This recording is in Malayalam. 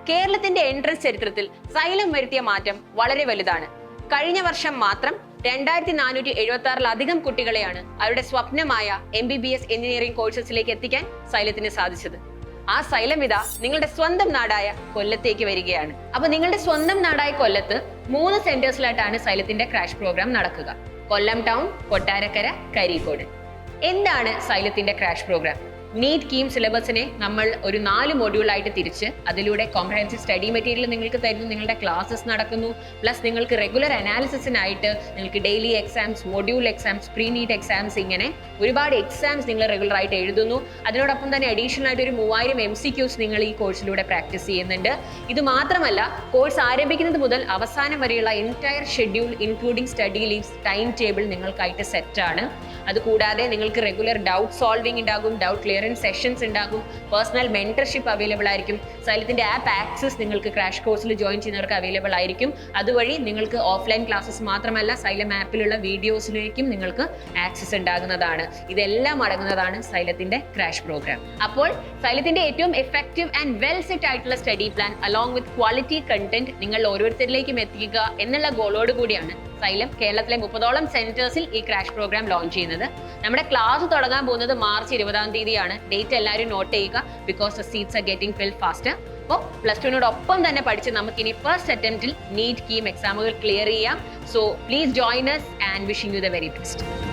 കേരളത്തിന്റെ എൻട്രൻസ് ചരിത്രത്തിൽ സൈലം വരുത്തിയ മാറ്റം വളരെ വലുതാണ്. കഴിഞ്ഞ വർഷം മാത്രം 2476 കുട്ടികളെയാണ് അവരുടെ സ്വപ്നമായ MBBS എഞ്ചിനീയറിംഗ് കോഴ്സസിലേക്ക് എത്തിക്കാൻ സൈലത്തിന് സാധിച്ചത്. ആ സൈലം ഇതാ നിങ്ങളുടെ സ്വന്തം നാടായ കൊല്ലത്തേക്ക് വരികയാണ്. അപ്പൊ നിങ്ങളുടെ സ്വന്തം നാടായ കൊല്ലത്ത് 3 സെന്റേഴ്സിലായിട്ടാണ് സൈലത്തിന്റെ ക്രാഷ് പ്രോഗ്രാം നടക്കുക. കൊല്ലം ടൗൺ, കൊട്ടാരക്കര, കരിക്കോട്. എന്താണ് സൈലത്തിന്റെ ക്രാഷ് പ്രോഗ്രാം? നീറ്റ് കീം സിലബസിനെ നമ്മൾ ഒരു 4 മൊഡ്യൂളായിട്ട് തിരിച്ച് അതിലൂടെ കോംപ്രഹെൻസീവ് സ്റ്റഡി മെറ്റീരിയൽ നിങ്ങൾക്ക് തരുന്നു, നിങ്ങളുടെ ക്ലാസ്സസ് നടക്കുന്നു, പ്ലസ് നിങ്ങൾക്ക് റെഗുലർ അനാലിസിസിനായിട്ട് നിങ്ങൾക്ക് daily exams, module exams, pre NEET exams, ഇങ്ങനെ ഒരുപാട് എക്സാംസ് നിങ്ങൾ റെഗുലർ ആയിട്ട് എഴുതുന്നു. അതിനോടൊപ്പം തന്നെ അഡീഷണൽ ആയിട്ട് ഒരു 3000 MCQs നിങ്ങൾ ഈ കോഴ്സിലൂടെ പ്രാക്ടീസ് ചെയ്യുന്നുണ്ട്. ഇത് മാത്രമല്ല, കോഴ്സ് ആരംഭിക്കുന്നത് മുതൽ അവസാനം വരെയുള്ള entire schedule including study leaves, time table നിങ്ങൾക്കായിട്ട് സെറ്റാണ്. അതുകൂടാതെ നിങ്ങൾക്ക് റെഗുലർ ഡൗട്ട് സോൾവിംഗ് ഉണ്ടാകും, ഡൗട്ട് ക്ലിയറൻസ് സെഷൻസ് ഉണ്ടാകും, പേഴ്സണൽ മെന്റർഷിപ്പ് അവൈലബിൾ ആയിരിക്കും. സൈലത്തിന്റെ ആപ്പ് ആക്സസ് നിങ്ങൾക്ക് ക്രാഷ് കോഴ്സിൽ ജോയിൻ ചെയ്യുന്നവർക്ക് അവൈലബിൾ ആയിരിക്കും. അതുവഴി നിങ്ങൾക്ക് ഓഫ്ലൈൻ ക്ലാസ്സസ് മാത്രമല്ല സൈലം ആപ്പിലുള്ള വീഡിയോസിലേക്കും നിങ്ങൾക്ക് ആക്സസ് ഉണ്ടാകുന്നതാണ്. ഇതെല്ലാം അടങ്ങുന്നതാണ് സൈലത്തിന്റെ ക്രാഷ് പ്രോഗ്രാം. അപ്പോൾ സൈലത്തിന്റെ ഏറ്റവും എഫക്റ്റീവ് ആൻഡ് വെൽ സെറ്റ് ആയിട്ടുള്ള study plan along with quality content നിങ്ങൾ ഓരോരുത്തരിലേക്കും എത്തിക്കുക എന്നുള്ള ഗോളോട് കൂടിയാണ് സൈലം കേരളത്തിലെ 30ഓളം സെന്റേഴ്സിൽ ഈ ക്രാഷ് പ്രോഗ്രാം ലോഞ്ച് ചെയ്യുന്നത്. നമ്മുടെ ക്ലാസ് തുടങ്ങാൻ പോകുന്നത് മാർച്ച് 20-ാം തീയതിയാണ്. ഡേറ്റ് എല്ലാവരും നോട്ട് ചെയ്യുക, because the seats are getting filled faster. അപ്പോൾ +2നോടൊപ്പം തന്നെ പഠിച്ച് നമുക്കിനി ഫസ്റ്റ് അറ്റംപ്റ്റിൽ നീറ്റ് കീം എക്സാമുകൾ ക്ലിയർ ചെയ്യാം. So please join us and wishing you the very best.